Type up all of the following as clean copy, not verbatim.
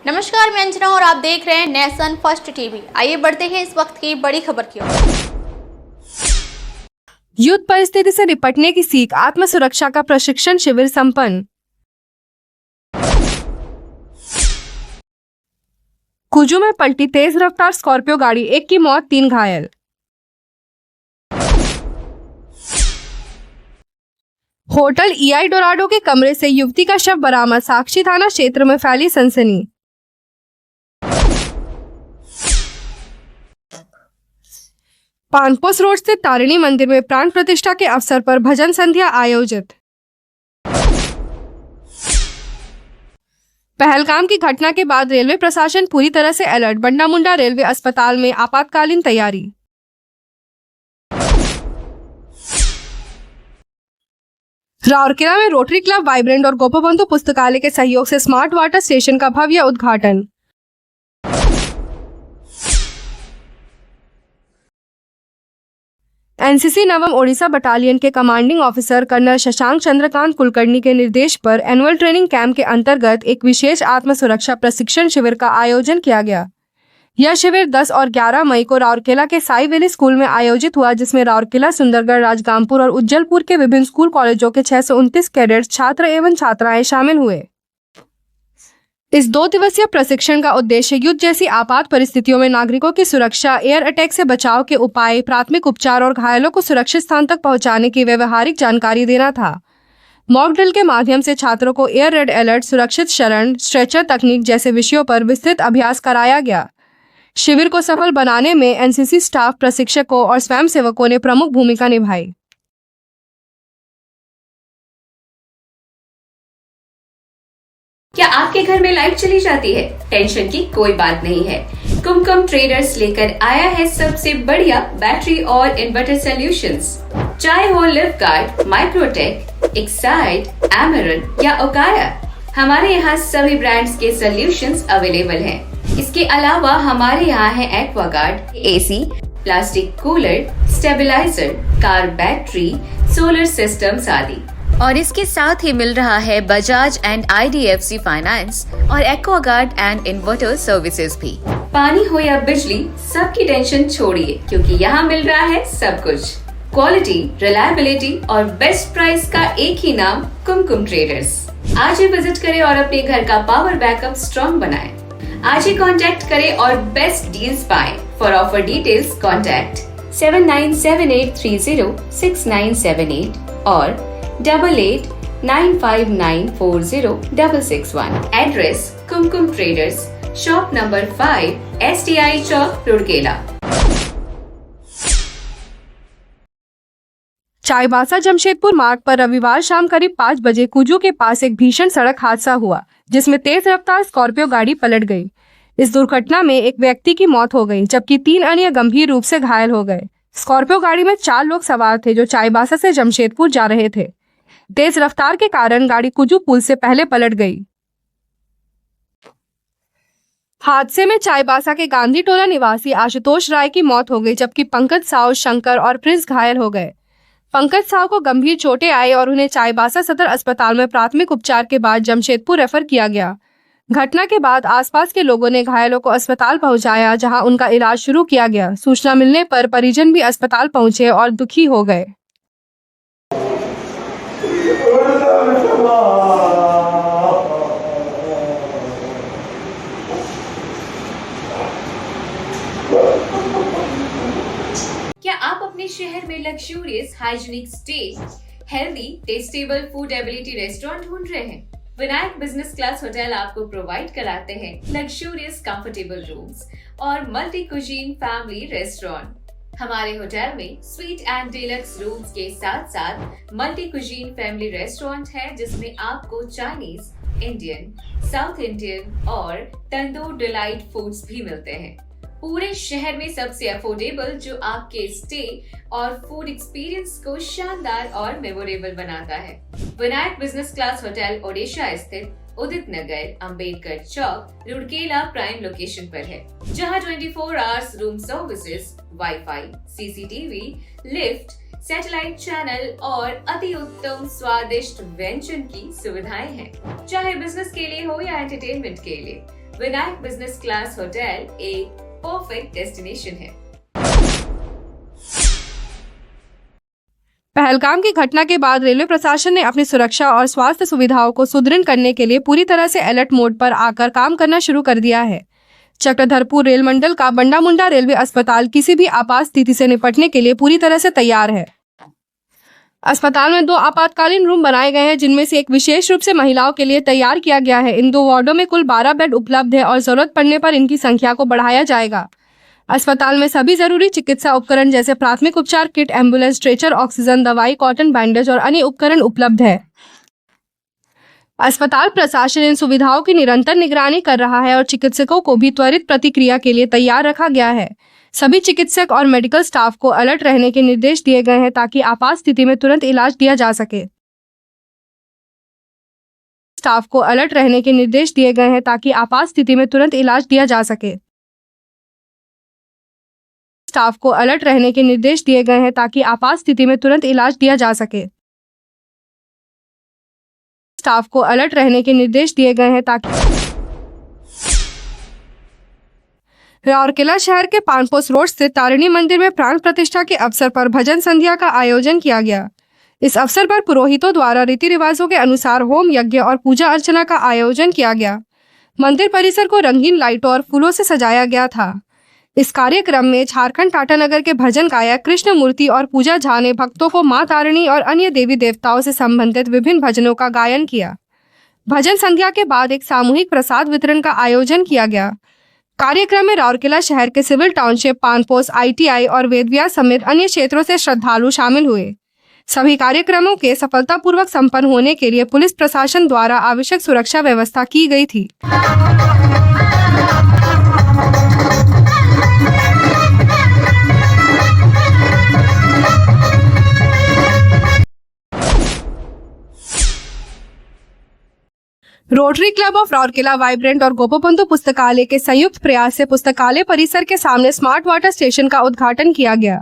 नमस्कार, मैं अंजना और आप देख रहे हैं नेशन फर्स्ट टीवी। आइए बढ़ते हैं इस वक्त की बड़ी खबर की ओर। युद्ध परिस्थिति से निपटने की सीख, आत्म सुरक्षा का प्रशिक्षण शिविर संपन्न। कुजू में पलटी तेज रफ्तार स्कॉर्पियो गाड़ी, 1 की मौत 3 घायल। होटल ईआई डोराडो के कमरे से युवती का शव बरामद, साक्षी थाना क्षेत्र में फैली सनसनी। पानपोस रोड स्थित तारिणी मंदिर में प्राण प्रतिष्ठा के अवसर पर भजन संध्या आयोजित। पहलगाम की घटना के बाद रेलवे प्रशासन पूरी तरह से अलर्ट, बंडा मुंडा रेलवे अस्पताल में आपातकालीन तैयारी। राउरकेला में रोटरी क्लब वाइब्रेंट और गोपबंधु पुस्तकालय के सहयोग से स्मार्ट वाटर स्टेशन का भव्य उद्घाटन। एनसीसी नवम ओडिशा बटालियन के commanding officer colonel Shashank Chandrakant Kulkarni के निर्देश पर एनुअल ट्रेनिंग कैंप के अंतर्गत एक विशेष आत्म सुरक्षा प्रशिक्षण शिविर का आयोजन किया गया। यह शिविर 10 और 11 मई को राउरकेला के साई वैली स्कूल में आयोजित हुआ, जिसमें राउरकेला, सुंदरगढ़, राजगामपुर और उज्जलपुर के विभिन्न स्कूल कॉलेजों के 629 कैडेट्स, छात्र एवं छात्राएं शामिल हुए। इस 2 दिवसीय प्रशिक्षण का उद्देश्य युद्ध जैसी आपात परिस्थितियों में नागरिकों की सुरक्षा, एयर अटैक से बचाव के उपाय, प्राथमिक उपचार और घायलों को सुरक्षित स्थान तक पहुंचाने की व्यवहारिक जानकारी देना था। मॉक ड्रिल के माध्यम से छात्रों को एयर रेड अलर्ट, सुरक्षित शरण, स्ट्रेचर तकनीक जैसे विषयों पर विस्तृत अभ्यास कराया गया। शिविर को सफल बनाने में एनसीसी स्टाफ, प्रशिक्षकों और स्वयंसेवकों ने प्रमुख भूमिका निभाई। क्या आपके घर में लाइट चली जाती है? टेंशन की कोई बात नहीं है। कुमकुम ट्रेडर्स लेकर आया है सबसे बढ़िया बैटरी और इन्वर्टर सॉल्यूशंस। चाहे हो लिफ्ट गार्ड, माइक्रोटेक, एक्साइड, एमरन या ओकाया, हमारे यहाँ सभी ब्रांड्स के सॉल्यूशंस अवेलेबल हैं। इसके अलावा हमारे यहाँ है Aquaguard, AC, plastic cooler, stabiliser, car battery, solar systems आदि। और इसके साथ ही मिल रहा है बजाज एंड आईडीएफसी फाइनेंस और एक्वागार्ड एंड इन्वर्टर सर्विसेज भी। पानी हो या बिजली, सबकी टेंशन छोड़िए, क्योंकि यहाँ मिल रहा है सब कुछ। क्वालिटी, रिलायबिलिटी और बेस्ट प्राइस का एक ही नाम, कुमकुम ट्रेडर्स। आज ही विजिट करें और अपने घर का पावर बैकअप स्ट्रॉन्ग बनाएं। आज ही कांटेक्ट करें और बेस्ट डील्स पाएं। फॉर ऑफर डिटेल्स कांटेक्ट 7978306978 और 8895940661। एड्रेस कुमकुम ट्रेडर्स, शॉप नंबर 5, STI चौक, रुड़केला। चाईबासा जमशेदपुर मार्ग पर रविवार शाम करीब 5 बजे कुजू के पास एक भीषण सड़क हादसा हुआ, जिसमें तेज रफ्तार स्कॉर्पियो गाड़ी पलट गई। इस दुर्घटना में एक व्यक्ति की मौत हो गई, जबकि 3 अन्य गंभीर रूप से घायल हो गए। स्कॉर्पियो गाड़ी में 4 लोग सवार थे, जो चाईबासा से जमशेदपुर जा रहे थे। तेज रफ्तार के कारण गाड़ी कुजू पुल से पहले पलट गई। हादसे में चाईबासा के गांधी टोला निवासी आशुतोष राय की मौत हो गई, जबकि पंकज साव, शंकर और प्रिंस घायल हो गए। पंकज साव को गंभीर चोटें आई और उन्हें चाईबासा सदर अस्पताल में प्राथमिक उपचार के बाद जमशेदपुर रेफर किया गया। घटना के बाद आसपास के लोगों ने घायलों को अस्पताल पहुंचाया, जहां उनका इलाज शुरू किया गया। सूचना मिलने पर परिजन भी अस्पताल पहुंचे और दुखी हो गए। क्या आप अपने शहर में luxurious, hygienic stay, healthy, testable food ability restaurant ढूंढ रहे हैं? विनायक बिजनेस क्लास होटल आपको प्रोवाइड कराते हैं लग्जूरियस कंफर्टेबल रूम्स और मल्टी कुजीन फैमिली रेस्टोरेंट। हमारे होटल में स्वीट एंड डिलक्स रूम्स के साथ साथ मल्टी कुजीन फैमिली रेस्टोरेंट है, जिसमें आपको चाइनीज, इंडियन, साउथ इंडियन और तंदूर डिलाइट फूड्स भी मिलते हैं। पूरे शहर में सबसे अफोर्डेबल, जो आपके स्टे और फूड एक्सपीरियंस को शानदार और मेमोरेबल बनाता है। Vinayak business class hotel Odisha स्थित उदित नगर, अंबेडकर चौक, रुड़केला प्राइम लोकेशन पर है, जहां 24 hours room services, wifi, CCTV, lift, satellite channel और अति उत्तम स्वादिष्ट व्यंजन की सुविधाएं हैं। चाहे बिजनेस के लिए हो या एंटरटेनमेंट के लिए, विनायक बिजनेस क्लास होटल एक परफेक्ट डेस्टिनेशन है। पहलगाम की घटना के बाद रेलवे प्रशासन ने अपनी सुरक्षा और स्वास्थ्य सुविधाओं को सुदृढ़ करने के लिए पूरी तरह से अलर्ट मोड पर आकर काम करना शुरू कर दिया है। चक्रधरपुर रेल मंडल का बंडा मुंडा रेलवे अस्पताल किसी भी आपात स्थिति से निपटने के लिए पूरी तरह से तैयार है। अस्पताल में 2 आपातकालीन रूम बनाए गए हैं, जिनमें से एक विशेष रूप से महिलाओं के लिए तैयार किया गया है। इन 2 वार्डों में कुल 12 बेड उपलब्ध है और जरूरत पड़ने पर इनकी संख्या को बढ़ाया जाएगा। अस्पताल में सभी जरूरी चिकित्सा उपकरण जैसे प्राथमिक उपचार किट, एम्बुलेंस, स्ट्रेचर, ऑक्सीजन, दवाई, कॉटन बैंडेज और अन्य उपकरण उपलब्ध है। अस्पताल प्रशासन इन सुविधाओं की निरंतर निगरानी कर रहा है और चिकित्सकों को भी त्वरित प्रतिक्रिया के लिए तैयार रखा गया है। सभी चिकित्सक और मेडिकल स्टाफ को अलर्ट रहने के निर्देश दिए गए हैं ताकि आपात स्थिति में तुरंत इलाज दिया जा सके। स्टाफ को अलर्ट रहने के निर्देश दिए गए हैं ताकि आपात स्थिति में तुरंत इलाज दिया जा सके। स्टाफ को अलर्ट रहने के निर्देश दिए गए हैं ताकि आपात स्थिति में तुरंत इलाज दिया जा सके। स्टाफ को अलर्ट रहने के निर्देश दिए गए हैं ताकि राउरकेला शहर के पानपोस रोड स्थित तारिणी मंदिर में प्राण प्रतिष्ठा के अवसर पर भजन संध्या का आयोजन किया गया। इस अवसर पर पुरोहितों द्वारा रीति रिवाजों के अनुसार होम यज्ञ और पूजा अर्चना का आयोजन किया गया। मंदिर परिसर को रंगीन लाइटों और फूलों से सजाया गया था। इस कार्यक्रम में झारखंड टाटानगर के भजन गायक कृष्ण मूर्ति और पूजा झा ने भक्तों को मां तारिणी और अन्य देवी देवताओं से संबंधित विभिन्न भजनों का गायन किया। भजन संध्या के बाद एक सामूहिक प्रसाद वितरण का आयोजन किया गया। कार्यक्रम में राउरकेला शहर के सिविल टाउनशिप, पानपोस, ITI और वेदव्यास समेत अन्य क्षेत्रों से श्रद्धालु शामिल हुए। सभी कार्यक्रमों के सफलतापूर्वक संपन्न होने के लिए पुलिस प्रशासन द्वारा आवश्यक सुरक्षा व्यवस्था की गई थी। Rotary club of Rourkela, vibrant और गोपबंधु पुस्तकालय के संयुक्त प्रयास से पुस्तकालय परिसर के सामने स्मार्ट वाटर स्टेशन का उद्घाटन किया गया।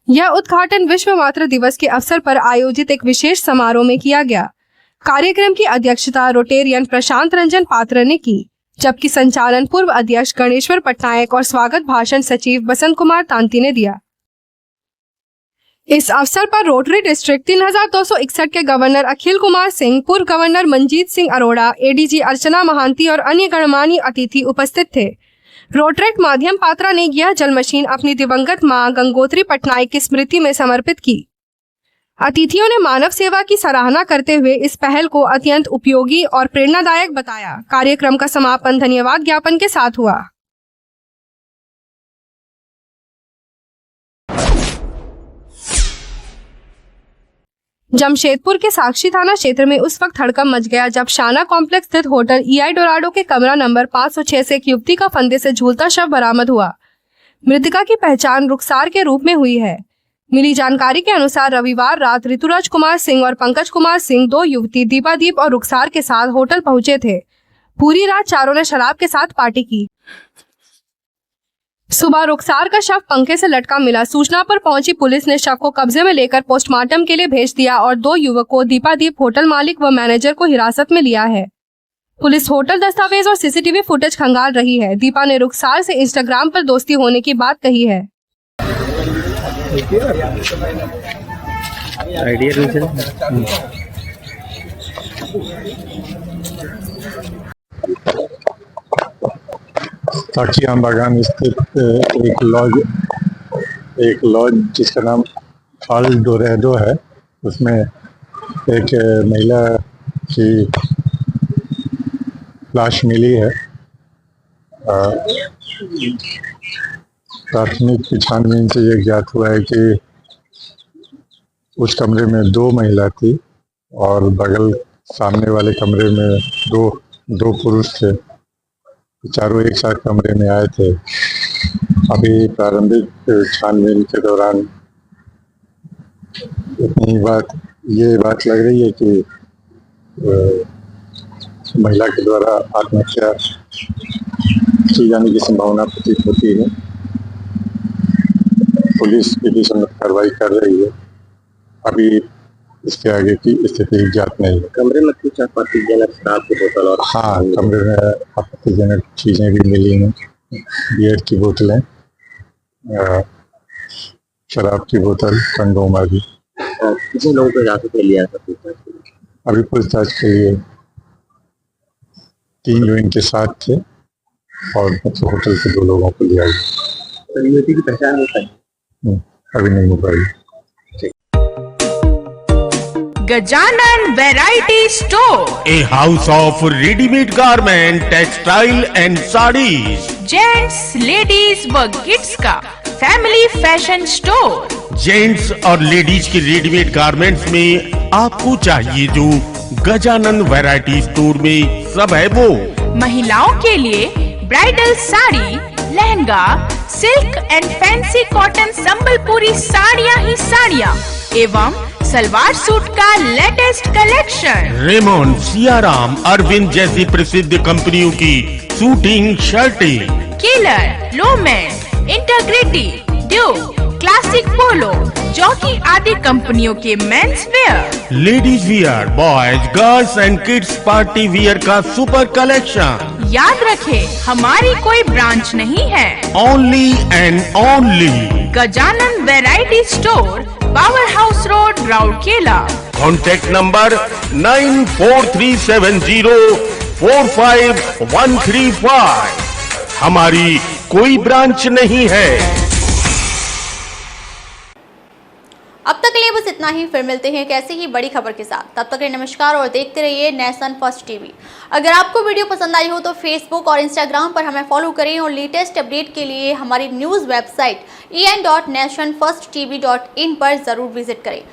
यह उद्घाटन विश्व मातृ दिवस के अवसर पर आयोजित एक विशेष समारोह में किया गया। कार्यक्रम की अध्यक्षता रोटेरियन प्रशांत रंजन पात्र ने की, जबकि संचालन पूर्व अध्यक्ष गणेश्वर पटनायक और स्वागत भाषण सचिव बसंत कुमार तांती ने दिया। इस अवसर पर रोटरी डिस्ट्रिक्ट 3261 के गवर्नर अखिल कुमार सिंह, पूर्व गवर्नर मंजीत सिंह अरोड़ा, ADG अर्चना महांती और अन्य गणमान्य अतिथि उपस्थित थे। रोटरेट माध्यम पात्रा ने यह जल मशीन अपनी दिवंगत मां गंगोत्री पटनायक की स्मृति में समर्पित की। अतिथियों ने मानव सेवा की सराहना करते हुए इस पहल को अत्यंत उपयोगी और प्रेरणादायक बताया। कार्यक्रम का समापन धन्यवाद ज्ञापन के साथ हुआ। जमशेदपुर के साक्षी थाना क्षेत्र में उस वक्त हड़कंप मच गया जब शाना कॉम्प्लेक्स स्थित होटल EI डोराडो के कमरा नंबर 506 से एक युवती का फंदे से झूलता शव बरामद हुआ। मृतका की पहचान रुखसार के रूप में हुई है। मिली जानकारी के अनुसार रविवार रात ऋतुराज कुमार सिंह और पंकज कुमार सिंह, 2 युवती दीपादीप और रुखसार के साथ होटल पहुंचे थे। पूरी रात चारों ने शराब के साथ पार्टी की। सुबह रुखसार का शव पंखे से लटका मिला। सूचना पर पहुंची पुलिस ने शव को कब्जे में लेकर पोस्टमार्टम के लिए भेज दिया और 2 युवकों दीपादीप, होटल मालिक व मैनेजर को हिरासत में लिया है। पुलिस होटल दस्तावेज और CCTV फुटेज खंगाल रही है। दीपा ने रुखसार से इंस्टाग्राम पर दोस्ती होने की बात कही है। साखियां बागान स्थित एक लॉज जिसका नाम फाल डोरेडो है, उसमें एक महिला की लाश मिली है। प्राथमिक छानबीन से ये ज्ञात हुआ है कि उस कमरे में 2 महिला थी और बगल सामने वाले कमरे में दो पुरुष थे। चारों एक साथ कमरे में आए थे। अभी प्रारंभिक छानबीन के दौरान ये बात लग रही है कि महिला के द्वारा आत्महत्या की जाने की संभावना प्रतीत होती है। पुलिस की भी कार्रवाई कर रही है। अभी इसके आगे की स्थिति ज्ञात नहीं है। कमरे में कुछ आपत्तिजनक शराब की बोतल और हाँ, कमरे में आपत्तिजनक चीजें भी मिली हैं, बियर की बोतलें, शराब की बोतल, कंडोम आदि। कितने लोगों को हिरासत में लिया था पूछताछ के लिए? अभी पूछताछ के लिए 3 जो इनके साथ थे और होटल के 2 लोगों को लिया गया। तो युवती की पहचान हो पाई? अभी नहीं हो पाई। Gajanan variety store, a house of ready-made garment, textile and sarees, gents ladies व किड्स का फैमिली फैशन स्टोर, जेंट्स और लेडीज के रेडीमेड गारमेंट्स में आपको चाहिए जो गजानन वैरायटी स्टोर में सब है वो। महिलाओं के लिए bridal sari, lehenga, silk and fancy cotton Sambalpuri साड़ियाँ ही साड़ियाँ एवं सलवार सूट का latest collection. Raymond, Siyaram, Arvind जैसी प्रसिद्ध कंपनियों की सूटिंग शर्टें, केलर, लोमेन, integrity, Duke, classic polo, Jockey आदि कंपनियों के men's wear, ladies wear, boys, girls and kids party wear का सुपर कलेक्शन। याद रखें हमारी कोई ब्रांच नहीं है, only and only Gajanan variety store, power house road, Rourkela. Contact number 9430045135। हमारी कोई ब्रांच नहीं है। अब तक के लिए बस इतना ही, फिर मिलते हैं एक ऐसी ही बड़ी खबर के साथ। तब तक के लिए नमस्कार और देखते रहिए नेशन फर्स्ट टीवी। अगर आपको वीडियो पसंद आई हो तो फेसबुक और इंस्टाग्राम पर हमें फॉलो करें और लेटेस्ट अपडेट के लिए हमारी न्यूज़ वेबसाइट en.nationfirsttv.in पर जरूर विजिट करें।